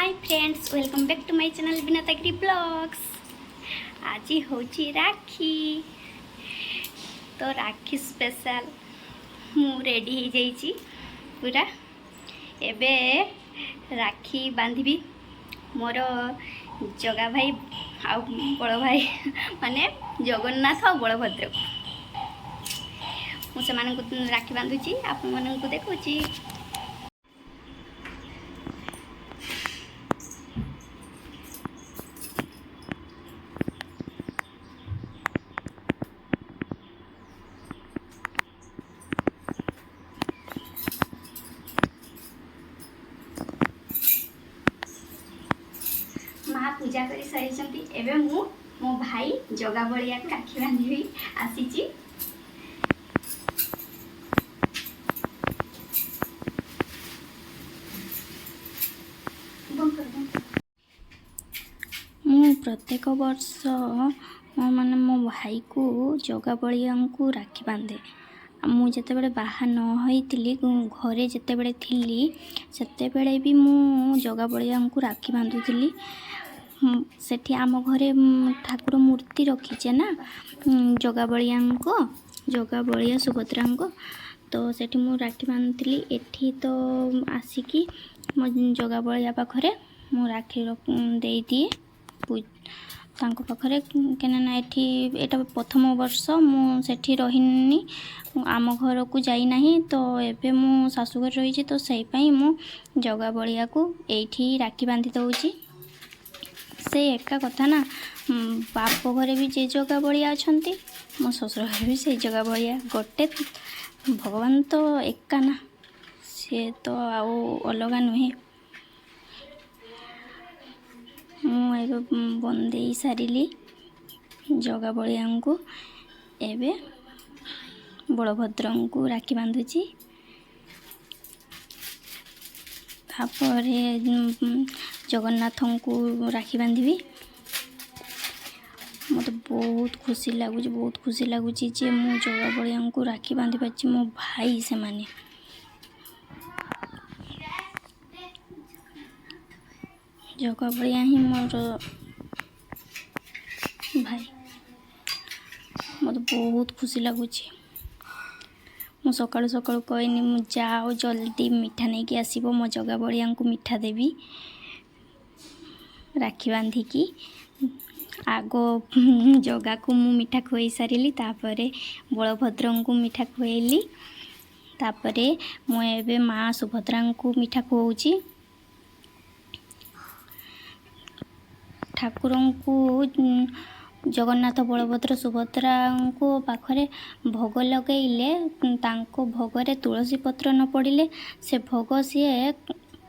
Hi friends, welcome back to my channel Binata Giri blogs. आज होची राखी, तो राखी स्पेशल मु रेडी हो जाइए पूरा। एबे राखी बांधबी मोर जगा भाई आ बड़ भाई माने जगन्नाथ और बलभद्र को मुझे राखी बांधुची आप मानक देखुची। माँ पूजा कर सारी एवं मो भाई जगा बलिया को राखी बांधि आसी। मु प्रत्येक वर्ष माने मो भाई को जगा बलिया को राखी बांधे। मु जिते बड़े बाहा न होइतिली घरे जिते बड़े थिली सेते बड़े भी मु जगा बलिया को राखी बांधुतिली। सेठी आम घरे ठाकुर मूर्ति रखीचे ना जगा बलिया को, जगा बलिया सुभद्रा को, तो सेठी मु राखी बांधुतिली। एठी तो आसिकी मो जगा बलिया पाखरे मु राखी दे दिए तांको पाखरे केना एठी एटा प्रथम वर्ष मु सेठी रहिनी, आम घर को जाई नाही, तो एबे मु सासुघर रही तो सही पई मु जगा बलिया को एठी राखी बांधि दउची। से एका कथा ना, बाप घरे भी जे जगा बलिया अछंती, मो ससुर घरे भी से जगा बलिया गोटे। भगवान तो एका ना, से तो आउ अलगा नुहे। मु बंदे सारिली जगा बलिया को, एबे बलभद्र को राखी बांधुची। तापरे जगन्नाथ को राखी बांधबी। मत बहुत खुशी लगुच, बहुत खुशी लगुच जे मु जगा बलिया को राखी बांधि पाची। मो भाई से माने जगा बलिया ही मोर भाई। मत बहुत खुशी लगुच। मु सकाळु सकाळु कहनी मु जाओ जल्दी मिठा नहीं कि आसीबो, मो जगा बलिया को मिठा देवी राखी बांधिकी। आगो जगा को मु मिठा खुई सारिली, तापरे बलभद्र को मिठा खुएली, तापरे मु एबे माँ सुभद्रा को मिठा खुआउची। ठाकुर को जगन्नाथ बलभद्र सुभद्रा को पाखरे भोग लगेले, तांको भोगरे तुलसी पत्र न पड़िले से भोग सी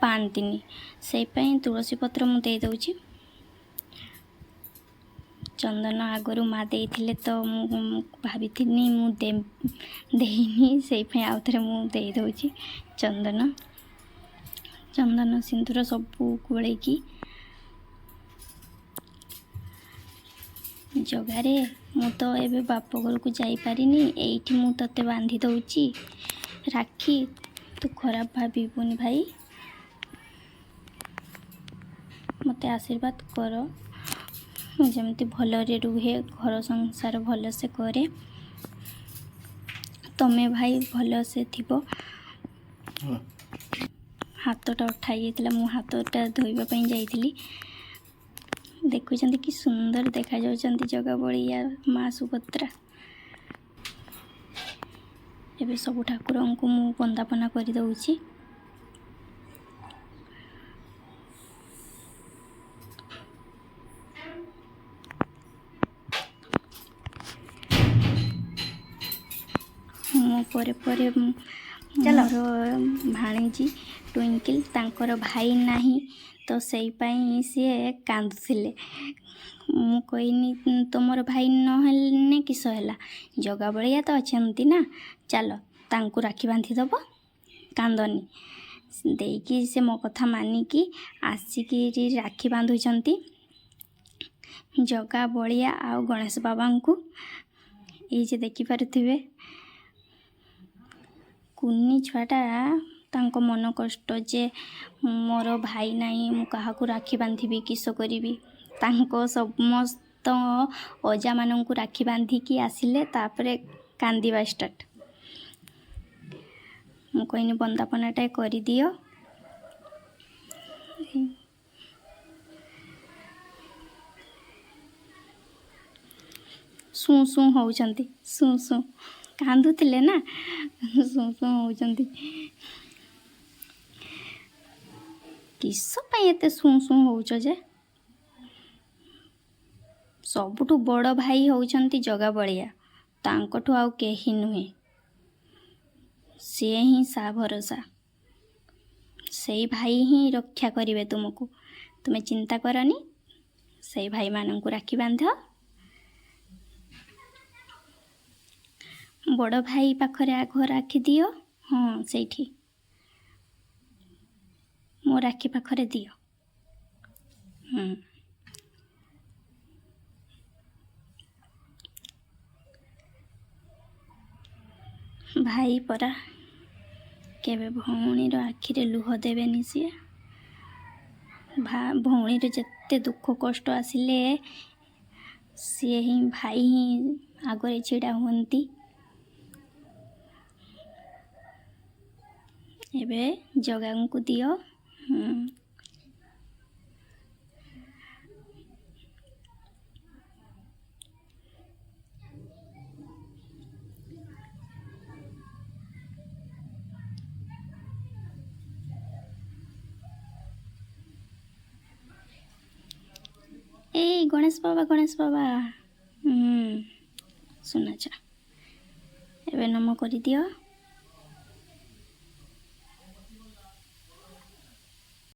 पांतिनी, से पई तुलसी पत्र मु दे दउची। चंदन आगरू माँ देइथिले तो मु भाबिथिनी मु देइनी, से पई आउ थरे मु दे दउची चंदन, चंदन सिंदूर सबू गोळेकी। जगारे मु तो एबे बाप घर को जाई पारिनी, एठी मु तते बांधि दउची राखी। तू खराब भाबिबुनी भाई, मते आशीर्वाद कर जमती भलरे रुहे, घर संसार भल से करे, तमे भाई भल से थिबो। हाथटा उठाई जाइतिला, मु हाथटा धोइबा पई जाइतिली। देखुचंती कि सुंदर देखा जाउचंती जगा बलिया माँ सुभद्रा। एबे सब ठाकुर को मु वंदापना कर दउची। मो परे परे मोर भाणीजी ट्विंकल तांकर भाई नाही, तो सही पाई सी कांदुथिले। मु कहनी तुमर भाई नहेले किस है, जगा बलिया तो अछंती ना, चलो तांकु राखी बांधि दब, कांदनी देकी। से मो कथा मानिकी आसिकी राखी बांधुचंती जगा बलिया आ गणेश बाबा को। ये जे देखि पारुथिबे कुन्नी छुआटा ତାଙ୍କ ମନ କଷ୍ଟ ଯେ ମୋର ଭାଇ ନାହିଁ, ମୁଁ କାହାକୁ ରାକ୍ଷୀ ବାନ୍ଧିବି, କିସ କରିବି। ତାଙ୍କ ସମସ୍ତ ଅଜାମାନଙ୍କୁ ରାକ୍ଷୀ ବାନ୍ଧିକି ଆସିଲେ, ତାପରେ କାନ୍ଦିବା ଷ୍ଟାର୍ଟ। ମୁଁ କହିନି ବନ୍ଦାପନାଟାଏ କରିଦିଅ। ଶୁଁ ଶୁଁ ହେଉଛନ୍ତି, ଶୁଁ ଶୁଁ କାନ୍ଦୁଥିଲେ ନା, ଶୁଁ ଶୁଁ ହେଉଛନ୍ତି। କିସ ପାଇଁ ଏତେ ଶୁଁ ଶୁଁ ହେଉଛ ଯେ? ସବୁଠୁ ବଡ଼ ଭାଇ ହେଉଛନ୍ତି ଜଗା ବଳିଆ, ତାଙ୍କଠୁ ଆଉ କେହି ନୁହେଁ। ସିଏ ହିଁ ସା ଭରସା, ସେଇ ଭାଇ ହିଁ ରକ୍ଷା କରିବେ ତୁମକୁ। ତୁମେ ଚିନ୍ତା କରନି, ସେଇ ଭାଇମାନଙ୍କୁ ରାକ୍ଷୀ ବାନ୍ଧ। ବଡ଼ ଭାଇ ପାଖରେ ଆଗ ରାକ୍ଷୀ ଦିଅ। ହଁ, ସେଇଠି ମୋ ରାକ୍ଷୀ ପାଖରେ ଦିଅ। ଭାଇ ପରା, କେବେ ଭଉଣୀର ଆଖିରେ ଲୁହ ଦେବେନି ସିଏ। ଭଉଣୀରେ ଯେତେ ଦୁଃଖ କଷ୍ଟ ଆସିଲେ ସିଏ ହିଁ, ଭାଇ ହିଁ ଆଗରେ ଛିଡ଼ା ହୁଅନ୍ତି। ଏବେ ଜଗାଙ୍କୁ ଦିଅ। ଏଇ ଗଣେଶ ବାବା, ଗଣେଶ ବାବା, ସୁନାଚା, ଏବେ ନମ କରିଦିଅ।